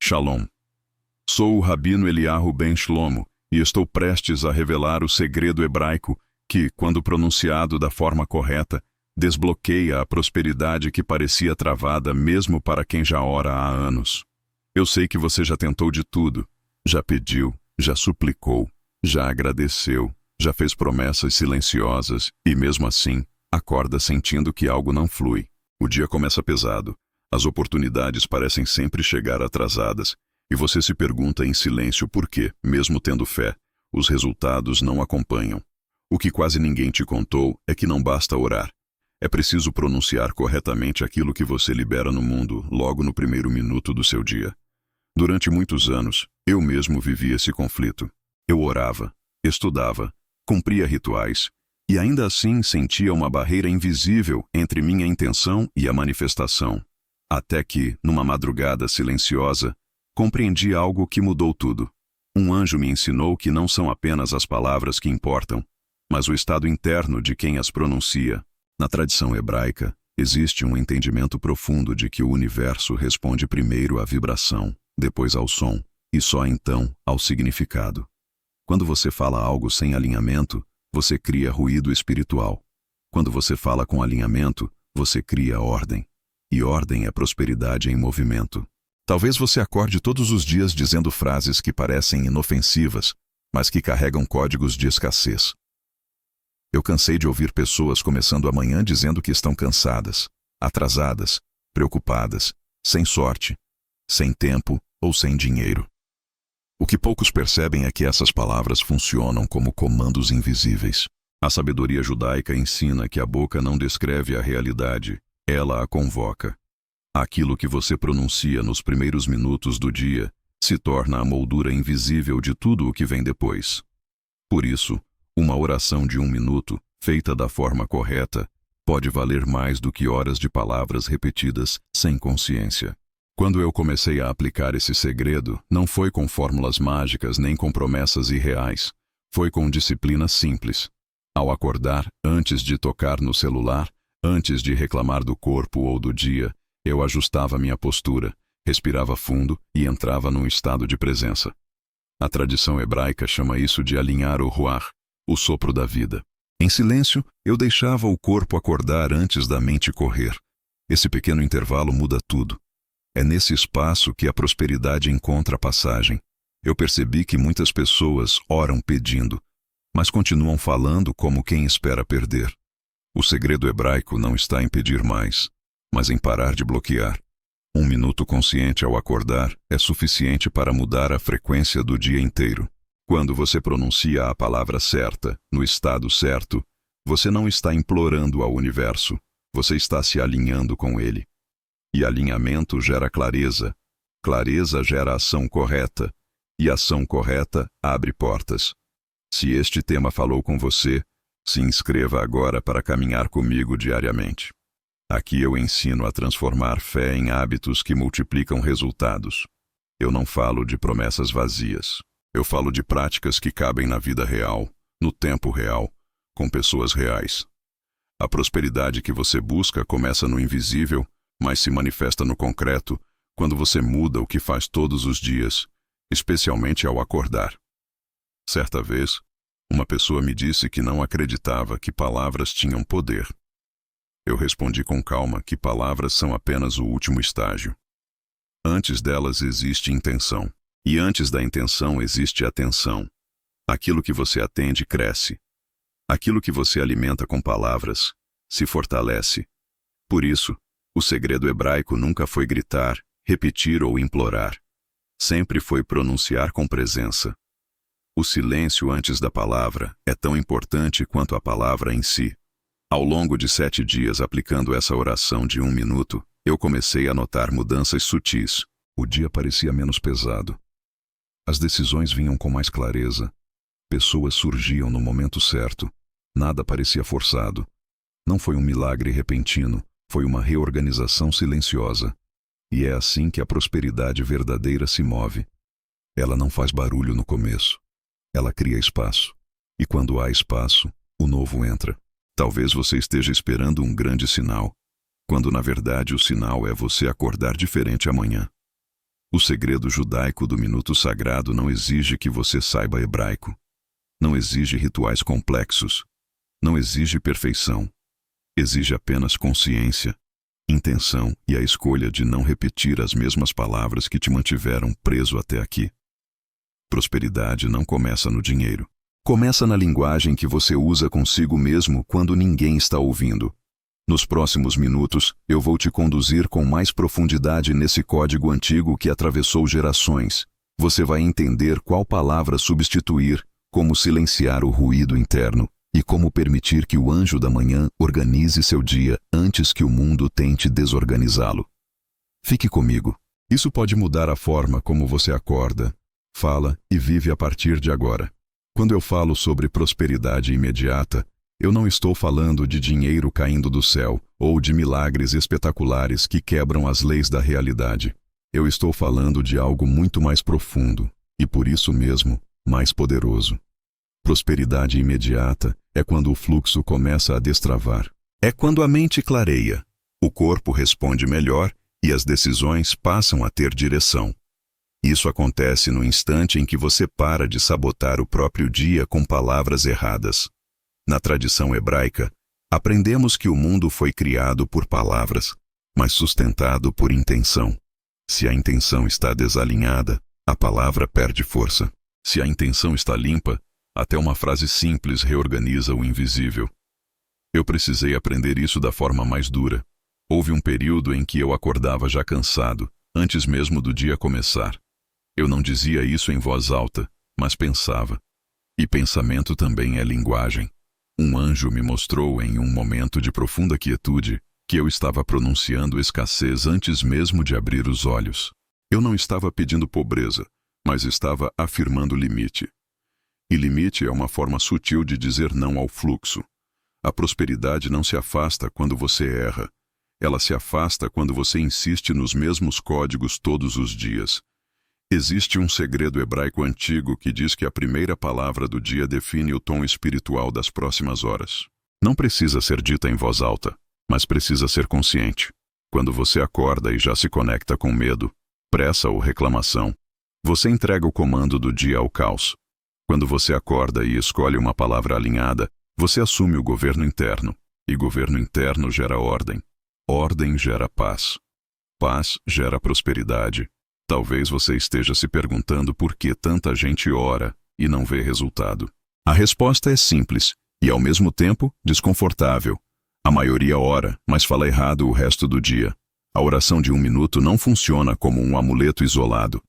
Shalom. Sou o Rabino Eliyahu Ben Shlomo e estou prestes a revelar o segredo hebraico que, quando pronunciado da forma correta, desbloqueia a prosperidade que parecia travada mesmo para quem já ora há anos. Eu sei que você já tentou de tudo, já pediu, já suplicou, já agradeceu, já fez promessas silenciosas e, mesmo assim, acorda sentindo que algo não flui. O dia começa pesado, as oportunidades parecem sempre chegar atrasadas e você se pergunta em silêncio por que, mesmo tendo fé, os resultados não acompanham. O que quase ninguém te contou é que não basta orar. É preciso pronunciar corretamente aquilo que você libera no mundo logo no primeiro minuto do seu dia. Durante muitos anos, eu mesmo vivi esse conflito. Eu orava, estudava, cumpria rituais, e ainda assim sentia uma barreira invisível entre minha intenção e a manifestação. Até que, numa madrugada silenciosa, compreendi algo que mudou tudo. Um anjo me ensinou que não são apenas as palavras que importam, mas o estado interno de quem as pronuncia. Na tradição hebraica, existe um entendimento profundo de que o universo responde primeiro à vibração, depois ao som, e só então ao significado. Quando você fala algo sem alinhamento, você cria ruído espiritual. Quando você fala com alinhamento, você cria ordem. E ordem é prosperidade em movimento. Talvez você acorde todos os dias dizendo frases que parecem inofensivas, mas que carregam códigos de escassez. Eu cansei de ouvir pessoas começando a manhã dizendo que estão cansadas, atrasadas, preocupadas, sem sorte, sem tempo ou sem dinheiro. O que poucos percebem é que essas palavras funcionam como comandos invisíveis. A sabedoria judaica ensina que a boca não descreve a realidade, ela a convoca. Aquilo que você pronuncia nos primeiros minutos do dia se torna a moldura invisível de tudo o que vem depois. Por isso, uma oração de 1 minuto, feita da forma correta, pode valer mais do que horas de palavras repetidas sem consciência. Quando eu comecei a aplicar esse segredo, não foi com fórmulas mágicas nem com promessas irreais. Foi com disciplina simples. Ao acordar, antes de tocar no celular, antes de reclamar do corpo ou do dia, eu ajustava minha postura, respirava fundo e entrava num estado de presença. A tradição hebraica chama isso de alinhar o ruach, o sopro da vida. Em silêncio, eu deixava o corpo acordar antes da mente correr. Esse pequeno intervalo muda tudo. É nesse espaço que a prosperidade encontra passagem. Eu percebi que muitas pessoas oram pedindo, mas continuam falando como quem espera perder. O segredo hebraico não está em pedir mais, mas em parar de bloquear. 1 minuto consciente ao acordar é suficiente para mudar a frequência do dia inteiro. Quando você pronuncia a palavra certa, no estado certo, você não está implorando ao universo, você está se alinhando com ele. E alinhamento gera clareza, clareza gera ação correta, e ação correta abre portas. Se este tema falou com você, se inscreva agora para caminhar comigo diariamente. Aqui eu ensino a transformar fé em hábitos que multiplicam resultados. Eu não falo de promessas vazias. Eu falo de práticas que cabem na vida real, no tempo real, com pessoas reais. A prosperidade que você busca começa no invisível, mas se manifesta no concreto quando você muda o que faz todos os dias, especialmente ao acordar. Certa vez, uma pessoa me disse que não acreditava que palavras tinham poder. Eu respondi com calma que palavras são apenas o último estágio. Antes delas existe intenção. E antes da intenção existe atenção. Aquilo que você atende cresce. Aquilo que você alimenta com palavras se fortalece. Por isso, o segredo hebraico nunca foi gritar, repetir ou implorar. Sempre foi pronunciar com presença. O silêncio antes da palavra é tão importante quanto a palavra em si. Ao longo de 7 dias aplicando essa oração de 1 minuto, eu comecei a notar mudanças sutis. O dia parecia menos pesado. As decisões vinham com mais clareza. Pessoas surgiam no momento certo. Nada parecia forçado. Não foi um milagre repentino, foi uma reorganização silenciosa. E é assim que a prosperidade verdadeira se move. Ela não faz barulho no começo. Ela cria espaço. E quando há espaço, o novo entra. Talvez você esteja esperando um grande sinal, quando na verdade o sinal é você acordar diferente amanhã. O segredo judaico do minuto sagrado não exige que você saiba hebraico. Não exige rituais complexos. Não exige perfeição. Exige apenas consciência, intenção e a escolha de não repetir as mesmas palavras que te mantiveram preso até aqui. Prosperidade não começa no dinheiro. Começa na linguagem que você usa consigo mesmo quando ninguém está ouvindo. Nos próximos minutos, eu vou te conduzir com mais profundidade nesse código antigo que atravessou gerações. Você vai entender qual palavra substituir, como silenciar o ruído interno e como permitir que o anjo da manhã organize seu dia antes que o mundo tente desorganizá-lo. Fique comigo. Isso pode mudar a forma como você acorda, fala e vive a partir de agora. Quando eu falo sobre prosperidade imediata, eu não estou falando de dinheiro caindo do céu ou de milagres espetaculares que quebram as leis da realidade. Eu estou falando de algo muito mais profundo e, por isso mesmo, mais poderoso. Prosperidade imediata é quando o fluxo começa a destravar. É quando a mente clareia, o corpo responde melhor e as decisões passam a ter direção. Isso acontece no instante em que você para de sabotar o próprio dia com palavras erradas. Na tradição hebraica, aprendemos que o mundo foi criado por palavras, mas sustentado por intenção. Se a intenção está desalinhada, a palavra perde força. Se a intenção está limpa, até uma frase simples reorganiza o invisível. Eu precisei aprender isso da forma mais dura. Houve um período em que eu acordava já cansado, antes mesmo do dia começar. Eu não dizia isso em voz alta, mas pensava. E pensamento também é linguagem. Um anjo me mostrou em um momento de profunda quietude que eu estava pronunciando escassez antes mesmo de abrir os olhos. Eu não estava pedindo pobreza, mas estava afirmando limite. E limite é uma forma sutil de dizer não ao fluxo. A prosperidade não se afasta quando você erra. Ela se afasta quando você insiste nos mesmos códigos todos os dias. Existe um segredo hebraico antigo que diz que a primeira palavra do dia define o tom espiritual das próximas horas. Não precisa ser dita em voz alta, mas precisa ser consciente. Quando você acorda e já se conecta com medo, pressa ou reclamação, você entrega o comando do dia ao caos. Quando você acorda e escolhe uma palavra alinhada, você assume o governo interno, e governo interno gera ordem. Ordem gera paz. Paz gera prosperidade. Talvez você esteja se perguntando por que tanta gente ora e não vê resultado. A resposta é simples e, ao mesmo tempo, desconfortável. A maioria ora, mas fala errado o resto do dia. A oração de 1 minuto não funciona como um amuleto isolado.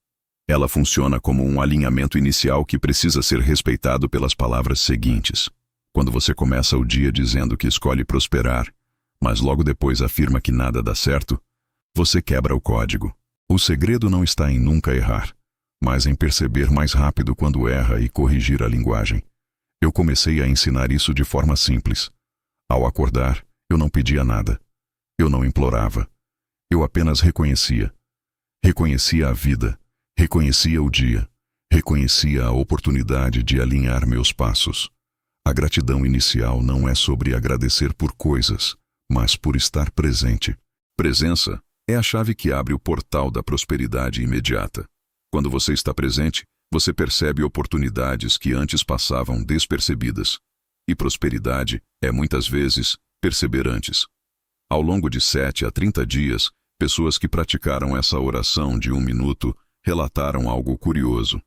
Ela funciona como um alinhamento inicial que precisa ser respeitado pelas palavras seguintes. Quando você começa o dia dizendo que escolhe prosperar, mas logo depois afirma que nada dá certo, você quebra o código. O segredo não está em nunca errar, mas em perceber mais rápido quando erra e corrigir a linguagem. Eu comecei a ensinar isso de forma simples. Ao acordar, eu não pedia nada. Eu não implorava. Eu apenas reconhecia. Reconhecia a vida. Reconhecia o dia. Reconhecia a oportunidade de alinhar meus passos. A gratidão inicial não é sobre agradecer por coisas, mas por estar presente. Presença é a chave que abre o portal da prosperidade imediata. Quando você está presente, você percebe oportunidades que antes passavam despercebidas. E prosperidade é, muitas vezes, perceber antes. Ao longo de 7 a 30 dias, pessoas que praticaram essa oração de 1 minuto relataram algo curioso.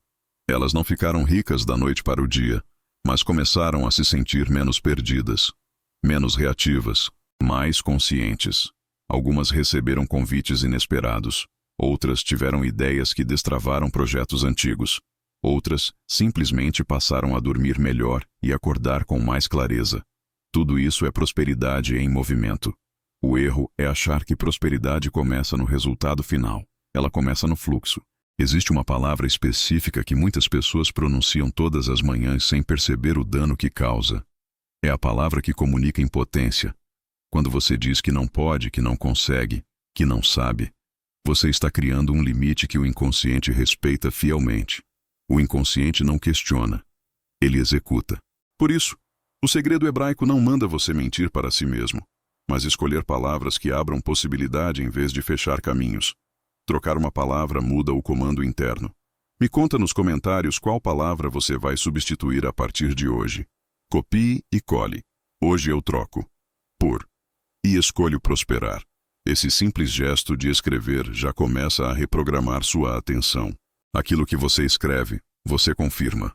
Elas não ficaram ricas da noite para o dia, mas começaram a se sentir menos perdidas, menos reativas, mais conscientes. Algumas receberam convites inesperados. Outras tiveram ideias que destravaram projetos antigos. Outras simplesmente passaram a dormir melhor e acordar com mais clareza. Tudo isso é prosperidade em movimento. O erro é achar que prosperidade começa no resultado final. Ela começa no fluxo. Existe uma palavra específica que muitas pessoas pronunciam todas as manhãs sem perceber o dano que causa. É a palavra que comunica impotência. Quando você diz que não pode, que não consegue, que não sabe, você está criando um limite que o inconsciente respeita fielmente. O inconsciente não questiona, ele executa. Por isso, o segredo hebraico não manda você mentir para si mesmo, mas escolher palavras que abram possibilidade em vez de fechar caminhos. Trocar uma palavra muda o comando interno. Me conta nos comentários qual palavra você vai substituir a partir de hoje. Copie e cole. Hoje eu troco por e escolho prosperar. Esse simples gesto de escrever já começa a reprogramar sua atenção. Aquilo que você escreve, você confirma.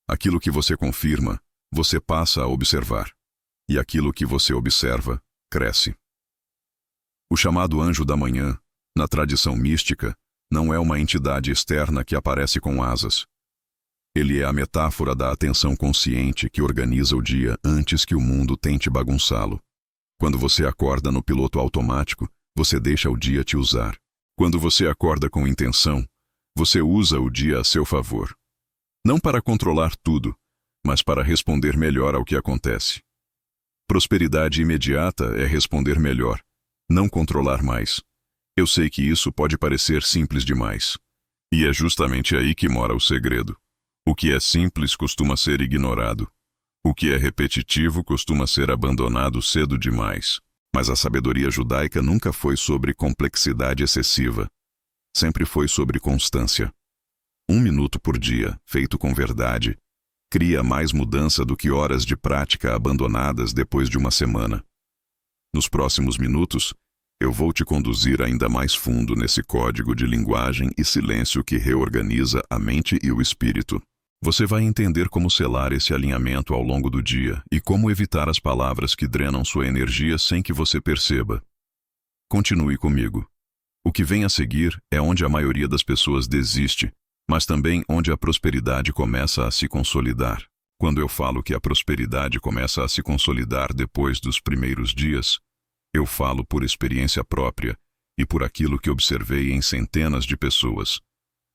Aquilo que você confirma, você passa a observar. E aquilo que você observa, cresce. O chamado anjo da manhã, na tradição mística, não é uma entidade externa que aparece com asas. Ele é a metáfora da atenção consciente que organiza o dia antes que o mundo tente bagunçá-lo. Quando você acorda no piloto automático, você deixa o dia te usar. Quando você acorda com intenção, você usa o dia a seu favor. Não para controlar tudo, mas para responder melhor ao que acontece. Prosperidade imediata é responder melhor, não controlar mais. Eu sei que isso pode parecer simples demais. E é justamente aí que mora o segredo. O que é simples costuma ser ignorado. O que é repetitivo costuma ser abandonado cedo demais. Mas a sabedoria judaica nunca foi sobre complexidade excessiva. Sempre foi sobre constância. 1 minuto por dia, feito com verdade, cria mais mudança do que horas de prática abandonadas depois de uma semana. Nos próximos minutos, eu vou te conduzir ainda mais fundo nesse código de linguagem e silêncio que reorganiza a mente e o espírito. Você vai entender como selar esse alinhamento ao longo do dia e como evitar as palavras que drenam sua energia sem que você perceba. Continue comigo. O que vem a seguir é onde a maioria das pessoas desiste, mas também onde a prosperidade começa a se consolidar. Quando eu falo que a prosperidade começa a se consolidar depois dos primeiros dias, eu falo por experiência própria e por aquilo que observei em centenas de pessoas.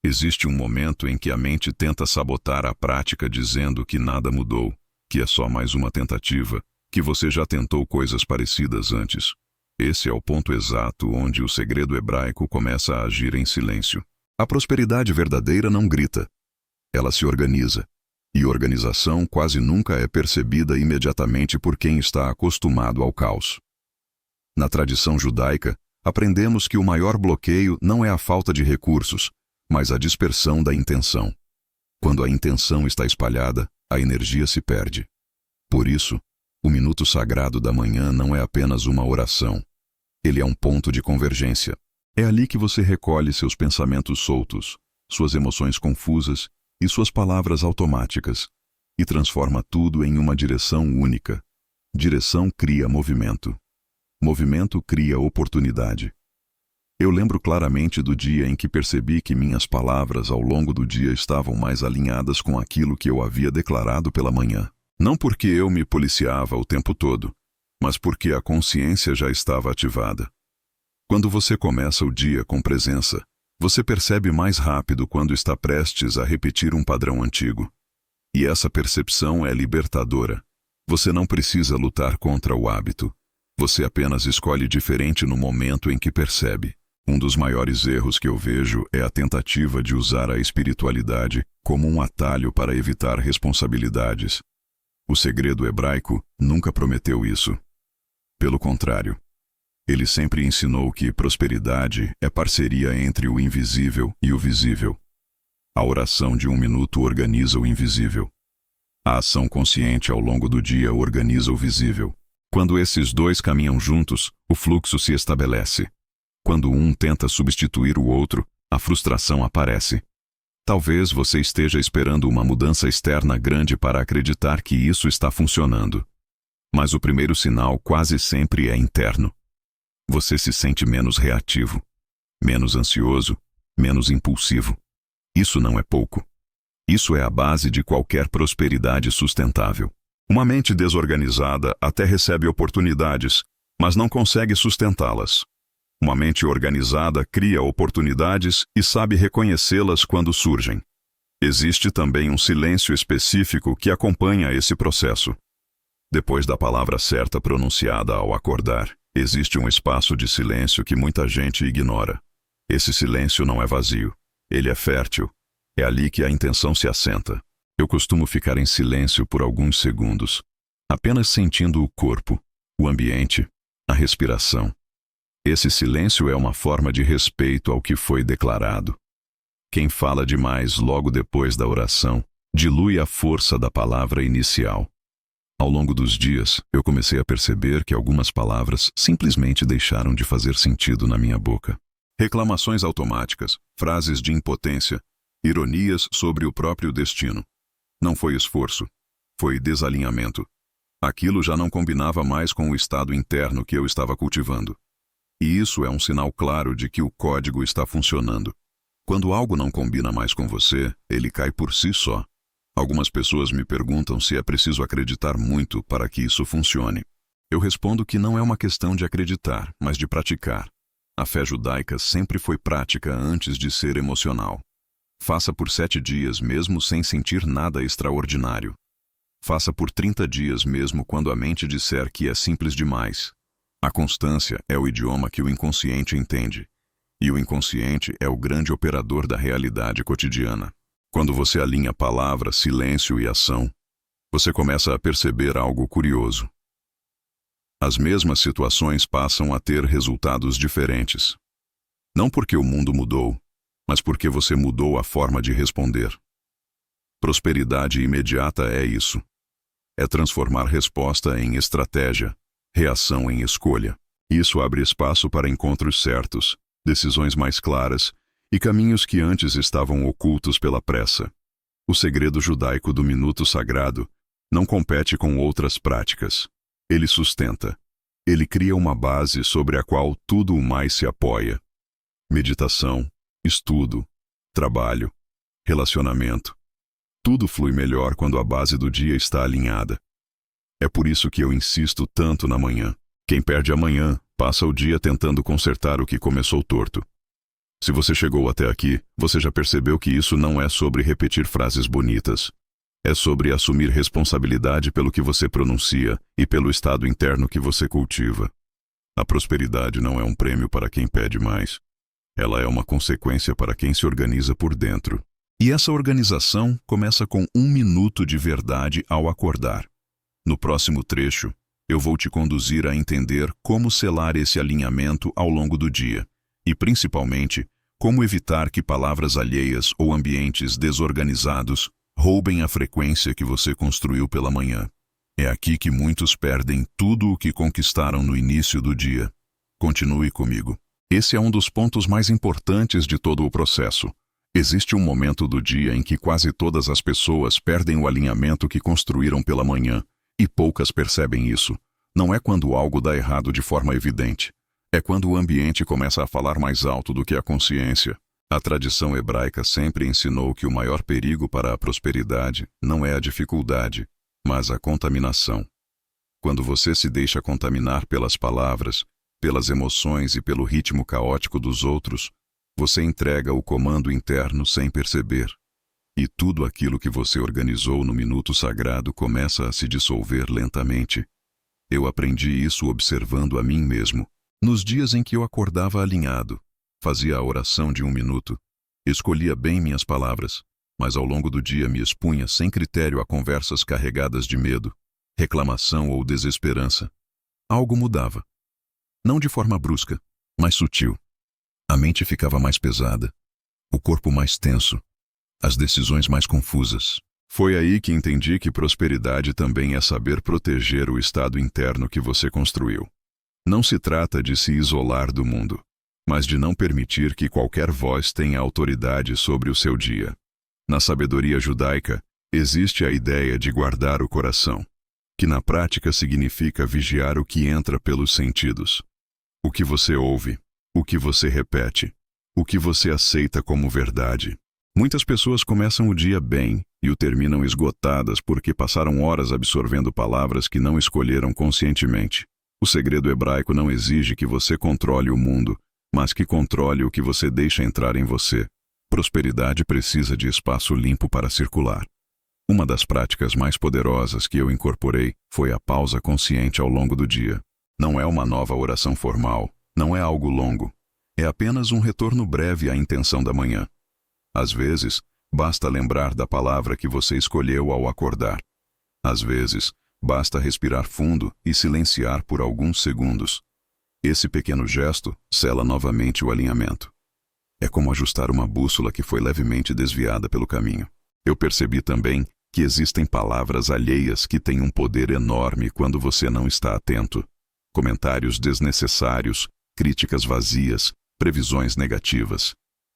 Existe um momento em que a mente tenta sabotar a prática dizendo que nada mudou, que é só mais uma tentativa, que você já tentou coisas parecidas antes. Esse é o ponto exato onde o segredo hebraico começa a agir em silêncio. A prosperidade verdadeira não grita. Ela se organiza. E organização quase nunca é percebida imediatamente por quem está acostumado ao caos. Na tradição judaica, aprendemos que o maior bloqueio não é a falta de recursos, mas a dispersão da intenção. Quando a intenção está espalhada, a energia se perde. Por isso, o minuto sagrado da manhã não é apenas uma oração. Ele é um ponto de convergência. É ali que você recolhe seus pensamentos soltos, suas emoções confusas e suas palavras automáticas, e transforma tudo em uma direção única. Direção cria movimento. Movimento cria oportunidade. Eu lembro claramente do dia em que percebi que minhas palavras ao longo do dia estavam mais alinhadas com aquilo que eu havia declarado pela manhã. Não porque eu me policiava o tempo todo, mas porque a consciência já estava ativada. Quando você começa o dia com presença, você percebe mais rápido quando está prestes a repetir um padrão antigo. E essa percepção é libertadora. Você não precisa lutar contra o hábito. Você apenas escolhe diferente no momento em que percebe. Um dos maiores erros que eu vejo é a tentativa de usar a espiritualidade como um atalho para evitar responsabilidades. O segredo hebraico nunca prometeu isso. Pelo contrário, ele sempre ensinou que prosperidade é parceria entre o invisível e o visível. A oração de 1 minuto organiza o invisível. A ação consciente ao longo do dia organiza o visível. Quando esses dois caminham juntos, o fluxo se estabelece. Quando um tenta substituir o outro, a frustração aparece. Talvez você esteja esperando uma mudança externa grande para acreditar que isso está funcionando. Mas o primeiro sinal quase sempre é interno. Você se sente menos reativo, menos ansioso, menos impulsivo. Isso não é pouco. Isso é a base de qualquer prosperidade sustentável. Uma mente desorganizada até recebe oportunidades, mas não consegue sustentá-las. Uma mente organizada cria oportunidades e sabe reconhecê-las quando surgem. Existe também um silêncio específico que acompanha esse processo. Depois da palavra certa pronunciada ao acordar, existe um espaço de silêncio que muita gente ignora. Esse silêncio não é vazio. Ele é fértil. É ali que a intenção se assenta. Eu costumo ficar em silêncio por alguns segundos, apenas sentindo o corpo, o ambiente, a respiração. Esse silêncio é uma forma de respeito ao que foi declarado. Quem fala demais logo depois da oração dilui a força da palavra inicial. Ao longo dos dias, eu comecei a perceber que algumas palavras simplesmente deixaram de fazer sentido na minha boca. Reclamações automáticas, frases de impotência, ironias sobre o próprio destino. Não foi esforço, foi desalinhamento. Aquilo já não combinava mais com o estado interno que eu estava cultivando. E isso é um sinal claro de que o código está funcionando. Quando algo não combina mais com você, ele cai por si só. Algumas pessoas me perguntam se é preciso acreditar muito para que isso funcione. Eu respondo que não é uma questão de acreditar, mas de praticar. A fé judaica sempre foi prática antes de ser emocional. Faça por 7 dias mesmo sem sentir nada extraordinário. Faça por 30 dias mesmo quando a mente disser que é simples demais. A constância é o idioma que o inconsciente entende. E o inconsciente é o grande operador da realidade cotidiana. Quando você alinha palavra, silêncio e ação, você começa a perceber algo curioso. As mesmas situações passam a ter resultados diferentes. Não porque o mundo mudou, mas porque você mudou a forma de responder. Prosperidade imediata é isso. É transformar resposta em estratégia, reação em escolha. Isso abre espaço para encontros certos, decisões mais claras e caminhos que antes estavam ocultos pela pressa. O segredo judaico do minuto sagrado não compete com outras práticas. Ele sustenta. Ele cria uma base sobre a qual tudo o mais se apoia. Meditação, estudo, trabalho, relacionamento. Tudo flui melhor quando a base do dia está alinhada. É por isso que eu insisto tanto na manhã. Quem perde a manhã, passa o dia tentando consertar o que começou torto. Se você chegou até aqui, você já percebeu que isso não é sobre repetir frases bonitas. É sobre assumir responsabilidade pelo que você pronuncia e pelo estado interno que você cultiva. A prosperidade não é um prêmio para quem pede mais. Ela é uma consequência para quem se organiza por dentro. E essa organização começa com 1 minuto de verdade ao acordar. No próximo trecho, eu vou te conduzir a entender como selar esse alinhamento ao longo do dia. E, principalmente, como evitar que palavras alheias ou ambientes desorganizados roubem a frequência que você construiu pela manhã. É aqui que muitos perdem tudo o que conquistaram no início do dia. Continue comigo. Esse é um dos pontos mais importantes de todo o processo. Existe um momento do dia em que quase todas as pessoas perdem o alinhamento que construíram pela manhã, e poucas percebem isso. Não é quando algo dá errado de forma evidente. É quando o ambiente começa a falar mais alto do que a consciência. A tradição hebraica sempre ensinou que o maior perigo para a prosperidade não é a dificuldade, mas a contaminação. Quando você se deixa contaminar pelas palavras, pelas emoções e pelo ritmo caótico dos outros, você entrega o comando interno sem perceber. E tudo aquilo que você organizou no minuto sagrado começa a se dissolver lentamente. Eu aprendi isso observando a mim mesmo. Nos dias em que eu acordava alinhado, fazia a oração de 1 minuto, escolhia bem minhas palavras, mas ao longo do dia me expunha sem critério a conversas carregadas de medo, reclamação ou desesperança. Algo mudava. Não de forma brusca, mas sutil. A mente ficava mais pesada, o corpo mais tenso, as decisões mais confusas. Foi aí que entendi que prosperidade também é saber proteger o estado interno que você construiu. Não se trata de se isolar do mundo, mas de não permitir que qualquer voz tenha autoridade sobre o seu dia. Na sabedoria judaica, existe a ideia de guardar o coração, que na prática significa vigiar o que entra pelos sentidos. O que você ouve, o que você repete, o que você aceita como verdade. Muitas pessoas começam o dia bem e o terminam esgotadas porque passaram horas absorvendo palavras que não escolheram conscientemente. O segredo hebraico não exige que você controle o mundo, mas que controle o que você deixa entrar em você. Prosperidade precisa de espaço limpo para circular. Uma das práticas mais poderosas que eu incorporei foi a pausa consciente ao longo do dia. Não é uma nova oração formal, não é algo longo. É apenas um retorno breve à intenção da manhã. Às vezes, basta lembrar da palavra que você escolheu ao acordar. Às vezes, basta respirar fundo e silenciar por alguns segundos. Esse pequeno gesto sela novamente o alinhamento. É como ajustar uma bússola que foi levemente desviada pelo caminho. Eu percebi também que existem palavras alheias que têm um poder enorme quando você não está atento. Comentários desnecessários, críticas vazias, previsões negativas.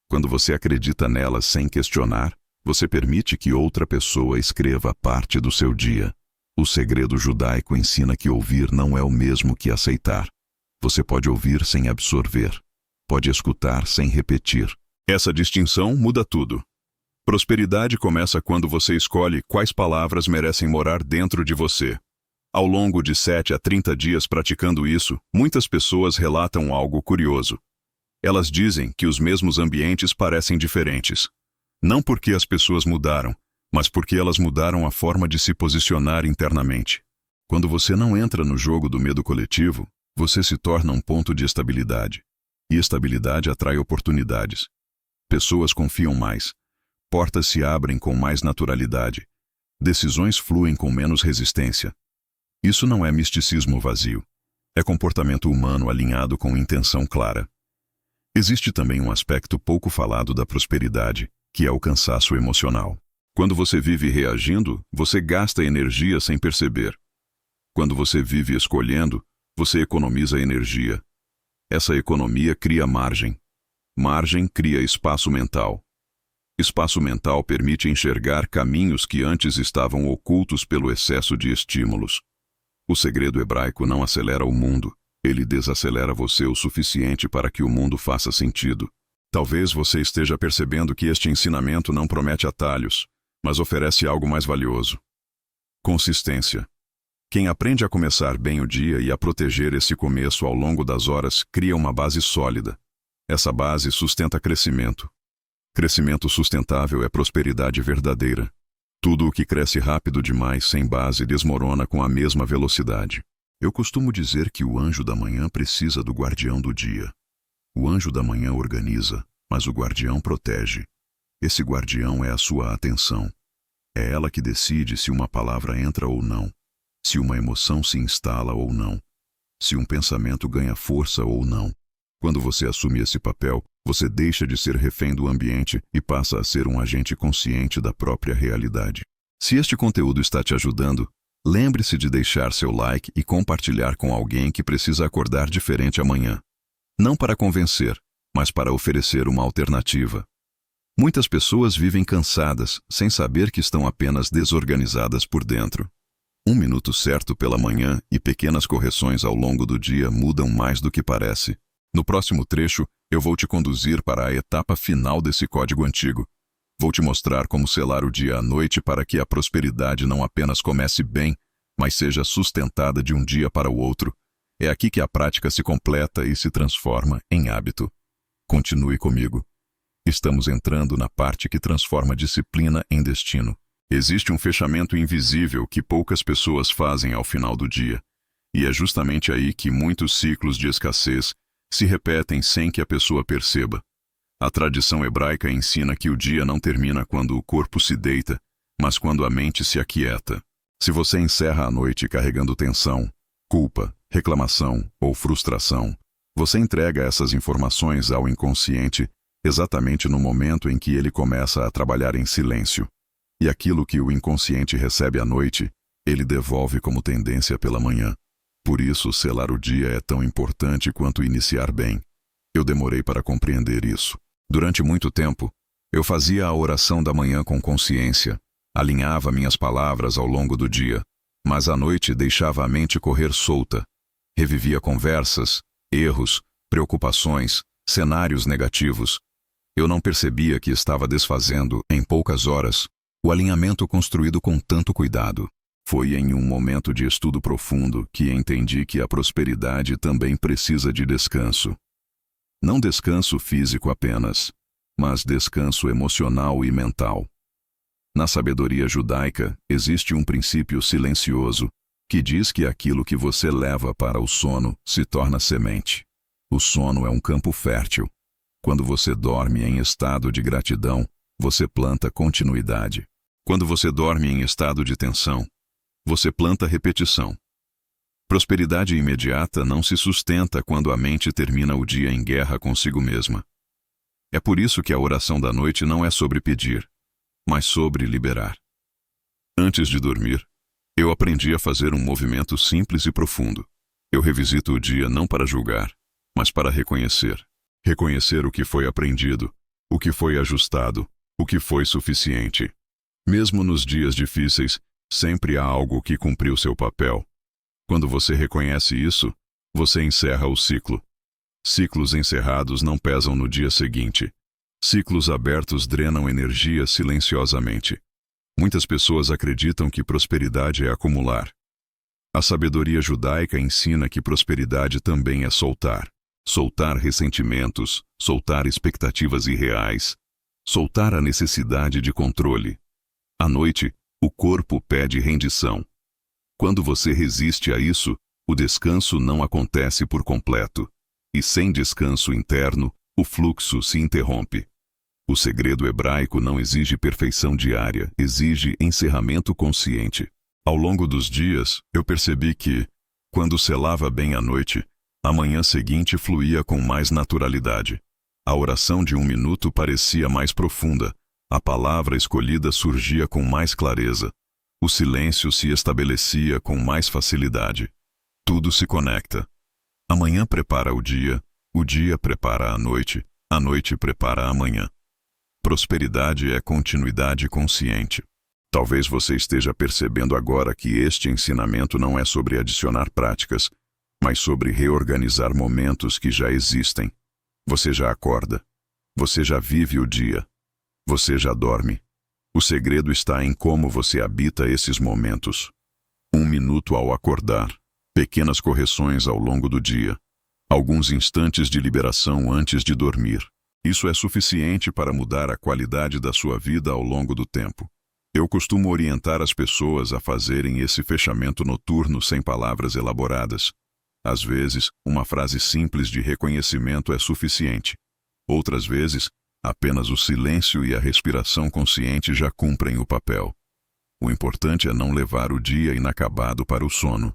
Quando você acredita nelas sem questionar, você permite que outra pessoa escreva parte do seu dia. O segredo judaico ensina que ouvir não é o mesmo que aceitar. Você pode ouvir sem absorver. Pode escutar sem repetir. Essa distinção muda tudo. Prosperidade começa quando você escolhe quais palavras merecem morar dentro de você. Ao longo de 7 a 30 dias praticando isso, muitas pessoas relatam algo curioso. Elas dizem que os mesmos ambientes parecem diferentes. Não porque as pessoas mudaram, mas porque elas mudaram a forma de se posicionar internamente. Quando você não entra no jogo do medo coletivo, você se torna um ponto de estabilidade. E estabilidade atrai oportunidades. Pessoas confiam mais. Portas se abrem com mais naturalidade. Decisões fluem com menos resistência. Isso não é misticismo vazio. É comportamento humano alinhado com intenção clara. Existe também um aspecto pouco falado da prosperidade, que é o cansaço emocional. Quando você vive reagindo, você gasta energia sem perceber. Quando você vive escolhendo, você economiza energia. Essa economia cria margem. Margem cria espaço mental. Espaço mental permite enxergar caminhos que antes estavam ocultos pelo excesso de estímulos. O segredo hebraico não acelera o mundo, ele desacelera você o suficiente para que o mundo faça sentido. Talvez você esteja percebendo que este ensinamento não promete atalhos, mas oferece algo mais valioso. Consistência. Quem aprende a começar bem o dia e a proteger esse começo ao longo das horas cria uma base sólida. Essa base sustenta crescimento. Crescimento sustentável é prosperidade verdadeira. Tudo o que cresce rápido demais sem base desmorona com a mesma velocidade. Eu costumo dizer que o anjo da manhã precisa do guardião do dia. O anjo da manhã organiza, mas o guardião protege. Esse guardião é a sua atenção. É ela que decide se uma palavra entra ou não, se uma emoção se instala ou não, se um pensamento ganha força ou não. Quando você assume esse papel, você deixa de ser refém do ambiente e passa a ser um agente consciente da própria realidade. Se este conteúdo está te ajudando, lembre-se de deixar seu like e compartilhar com alguém que precisa acordar diferente amanhã. Não para convencer, mas para oferecer uma alternativa. Muitas pessoas vivem cansadas, sem saber que estão apenas desorganizadas por dentro. 1 minuto certo pela manhã e pequenas correções ao longo do dia mudam mais do que parece. No próximo trecho, eu vou te conduzir para a etapa final desse código antigo. Vou te mostrar como selar o dia à noite para que a prosperidade não apenas comece bem, mas seja sustentada de um dia para o outro. É aqui que a prática se completa e se transforma em hábito. Continue comigo. Estamos entrando na parte que transforma disciplina em destino. Existe um fechamento invisível que poucas pessoas fazem ao final do dia. E é justamente aí que muitos ciclos de escassez se repetem sem que a pessoa perceba. A tradição hebraica ensina que o dia não termina quando o corpo se deita, mas quando a mente se aquieta. Se você encerra a noite carregando tensão, culpa, reclamação ou frustração, você entrega essas informações ao inconsciente exatamente no momento em que ele começa a trabalhar em silêncio. E aquilo que o inconsciente recebe à noite, ele devolve como tendência pela manhã. Por isso, selar o dia é tão importante quanto iniciar bem. Eu demorei para compreender isso. Durante muito tempo, eu fazia a oração da manhã com consciência, alinhava minhas palavras ao longo do dia, mas à noite deixava a mente correr solta. Revivia conversas, erros, preocupações, cenários negativos. Eu não percebia que estava desfazendo, em poucas horas, o alinhamento construído com tanto cuidado. Foi em um momento de estudo profundo que entendi que a prosperidade também precisa de descanso. Não descanso físico apenas, mas descanso emocional e mental. Na sabedoria judaica, existe um princípio silencioso que diz que aquilo que você leva para o sono se torna semente. O sono é um campo fértil. Quando você dorme em estado de gratidão, você planta continuidade. Quando você dorme em estado de tensão, você planta repetição. Prosperidade imediata não se sustenta quando a mente termina o dia em guerra consigo mesma. É por isso que a oração da noite não é sobre pedir, mas sobre liberar. Antes de dormir, eu aprendi a fazer um movimento simples e profundo. Eu revisito o dia não para julgar, mas para reconhecer. Reconhecer o que foi aprendido, o que foi ajustado, o que foi suficiente. Mesmo nos dias difíceis, sempre há algo que cumpriu seu papel. Quando você reconhece isso, você encerra o ciclo. Ciclos encerrados não pesam no dia seguinte. Ciclos abertos drenam energia silenciosamente. Muitas pessoas acreditam que prosperidade é acumular. A sabedoria judaica ensina que prosperidade também é soltar. Soltar ressentimentos, soltar expectativas irreais, soltar a necessidade de controle. À noite, o corpo pede rendição. Quando você resiste a isso, o descanso não acontece por completo. E sem descanso interno, o fluxo se interrompe. O segredo hebraico não exige perfeição diária, exige encerramento consciente. Ao longo dos dias, eu percebi que, quando selava bem a noite, a manhã seguinte fluía com mais naturalidade. A oração de 1 minuto parecia mais profunda, a palavra escolhida surgia com mais clareza. O silêncio se estabelecia com mais facilidade. Tudo se conecta. A manhã prepara o dia prepara a noite prepara a manhã. Prosperidade é continuidade consciente. Talvez você esteja percebendo agora que este ensinamento não é sobre adicionar práticas, mas sobre reorganizar momentos que já existem. Você já acorda. Você já vive o dia. Você já dorme. O segredo está em como você habita esses momentos. 1 minuto ao acordar. Pequenas correções ao longo do dia. Alguns instantes de liberação antes de dormir. Isso é suficiente para mudar a qualidade da sua vida ao longo do tempo. Eu costumo orientar as pessoas a fazerem esse fechamento noturno sem palavras elaboradas. Às vezes, uma frase simples de reconhecimento é suficiente. Outras vezes, apenas o silêncio e a respiração consciente já cumprem o papel. O importante é não levar o dia inacabado para o sono.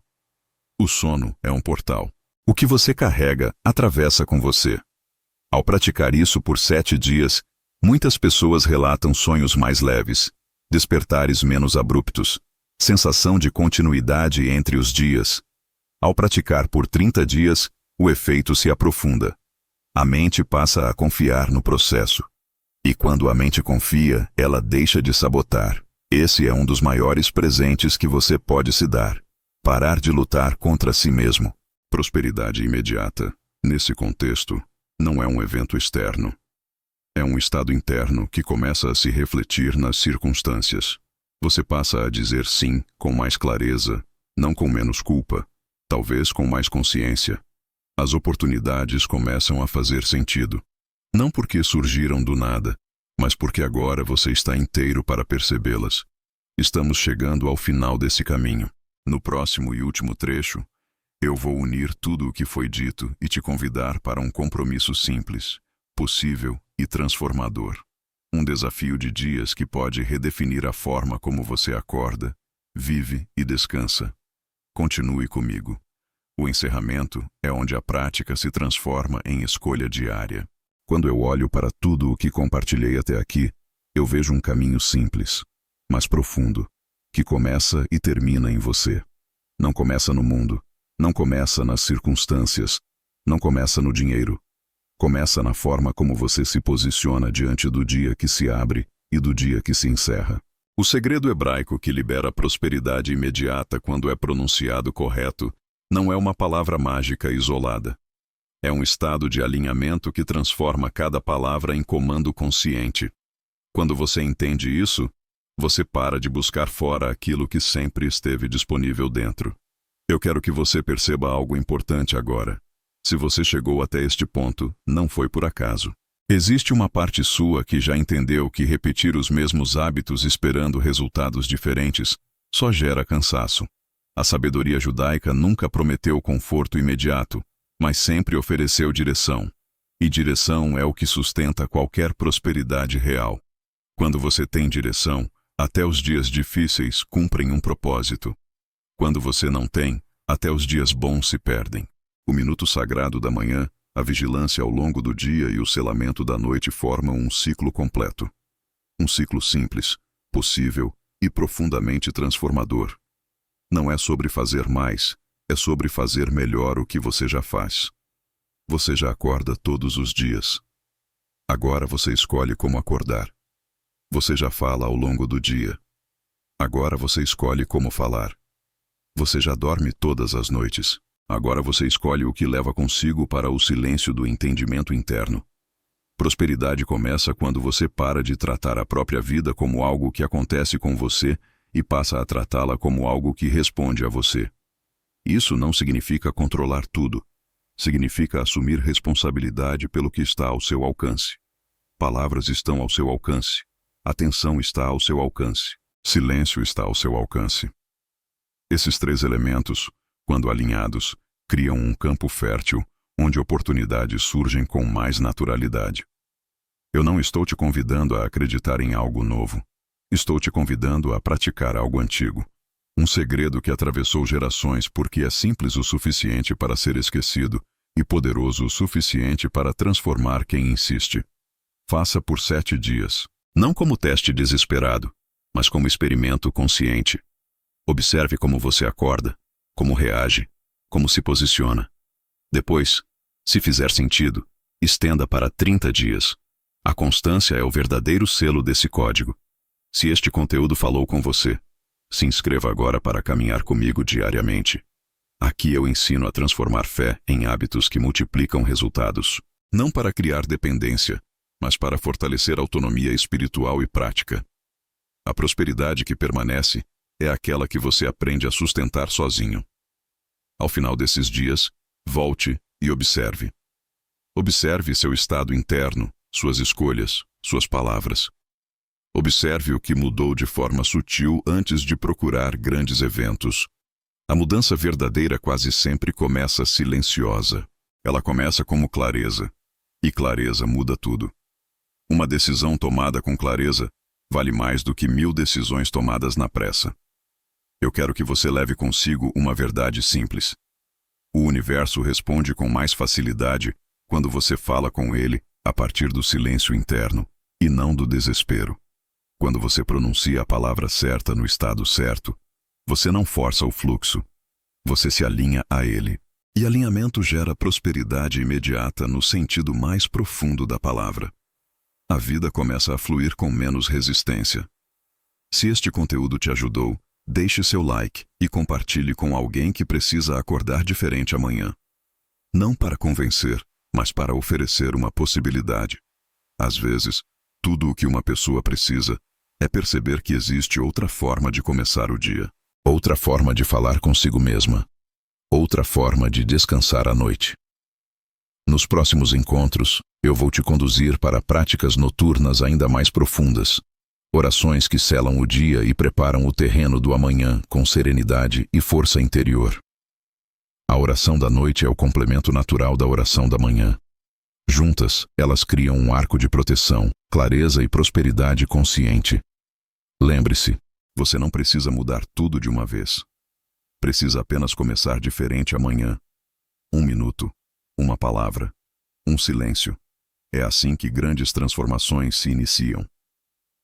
O sono é um portal. O que você carrega atravessa com você. Ao praticar isso por 7 dias, muitas pessoas relatam sonhos mais leves, despertares menos abruptos, sensação de continuidade entre os dias. Ao praticar por 30 dias, o efeito se aprofunda. A mente passa a confiar no processo. E quando a mente confia, ela deixa de sabotar. Esse é um dos maiores presentes que você pode se dar. Parar de lutar contra si mesmo. Prosperidade imediata, nesse contexto, não é um evento externo. É um estado interno que começa a se refletir nas circunstâncias. Você passa a dizer sim com mais clareza, não com menos culpa, talvez com mais consciência. As oportunidades começam a fazer sentido. Não porque surgiram do nada, mas porque agora você está inteiro para percebê-las. Estamos chegando ao final desse caminho. No próximo e último trecho, eu vou unir tudo o que foi dito e te convidar para um compromisso simples, possível e transformador. Um desafio de dias que pode redefinir a forma como você acorda, vive e descansa. Continue comigo. O encerramento é onde a prática se transforma em escolha diária. Quando eu olho para tudo o que compartilhei até aqui, eu vejo um caminho simples, mas profundo, que começa e termina em você. Não começa no mundo, não começa nas circunstâncias, não começa no dinheiro. Começa na forma como você se posiciona diante do dia que se abre e do dia que se encerra. O segredo hebraico que libera a prosperidade imediata quando é pronunciado correto não é uma palavra mágica isolada. É um estado de alinhamento que transforma cada palavra em comando consciente. Quando você entende isso, você para de buscar fora aquilo que sempre esteve disponível dentro. Eu quero que você perceba algo importante agora. Se você chegou até este ponto, não foi por acaso. Existe uma parte sua que já entendeu que repetir os mesmos hábitos esperando resultados diferentes só gera cansaço. A sabedoria judaica nunca prometeu conforto imediato, mas sempre ofereceu direção. E direção é o que sustenta qualquer prosperidade real. Quando você tem direção, até os dias difíceis cumprem um propósito. Quando você não tem, Até os dias bons se perdem. O minuto sagrado da manhã, a vigilância ao longo do dia e o selamento da noite formam um ciclo completo. Um ciclo simples, possível e profundamente transformador. Não é sobre fazer mais, é sobre fazer melhor o que você já faz. Você já acorda todos os dias. Agora você escolhe como acordar. Você já fala ao longo do dia. Agora você escolhe como falar. Você já dorme todas as noites. Agora você escolhe o que leva consigo para o silêncio do entendimento interno. Prosperidade começa quando você para de tratar a própria vida como algo que acontece com você e passa a tratá-la como algo que responde a você. Isso não significa controlar tudo. Significa assumir responsabilidade pelo que está ao seu alcance. Palavras estão ao seu alcance. Atenção está ao seu alcance. Silêncio está ao seu alcance. Esses três elementos, quando alinhados, criam um campo fértil onde oportunidades surgem com mais naturalidade. Eu não estou te convidando a acreditar em algo novo. Estou te convidando a praticar algo antigo. Um segredo que atravessou gerações porque é simples o suficiente para ser esquecido e poderoso o suficiente para transformar quem insiste. Faça por 7 dias. Não como teste desesperado, mas como experimento consciente. Observe como você acorda, como reage, como se posiciona. Depois, se fizer sentido, estenda para 30 dias. A constância é o verdadeiro selo desse código. Se este conteúdo falou com você, se inscreva agora para caminhar comigo diariamente. Aqui eu ensino a transformar fé em hábitos que multiplicam resultados. Não para criar dependência, mas para fortalecer autonomia espiritual e prática. A prosperidade que permanece é aquela que você aprende a sustentar sozinho. Ao final desses dias, volte e observe. Observe seu estado interno, suas escolhas, suas palavras. Observe o que mudou de forma sutil antes de procurar grandes eventos. A mudança verdadeira quase sempre começa silenciosa. Ela começa como clareza, e clareza muda tudo. Uma decisão tomada com clareza vale mais do que 1000 decisões tomadas na pressa. Eu quero que você leve consigo uma verdade simples. O universo responde com mais facilidade quando você fala com ele a partir do silêncio interno, e não do desespero. Quando você pronuncia a palavra certa no estado certo, você não força o fluxo. Você se alinha a ele. E alinhamento gera prosperidade imediata no sentido mais profundo da palavra. A vida começa a fluir com menos resistência. Se este conteúdo te ajudou, deixe seu like e compartilhe com alguém que precisa acordar diferente amanhã. Não para convencer, mas para oferecer uma possibilidade. Às vezes, tudo o que uma pessoa precisa é perceber que existe outra forma de começar o dia, outra forma de falar consigo mesma, outra forma de descansar à noite. Nos próximos encontros, eu vou te conduzir para práticas noturnas ainda mais profundas. Orações que selam o dia e preparam o terreno do amanhã com serenidade e força interior. A oração da noite é o complemento natural da oração da manhã. Juntas, elas criam um arco de proteção, clareza e prosperidade consciente. Lembre-se, você não precisa mudar tudo de uma vez. Precisa apenas começar diferente amanhã. 1 minuto, uma palavra, um silêncio. É assim que grandes transformações se iniciam.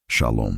Shalom.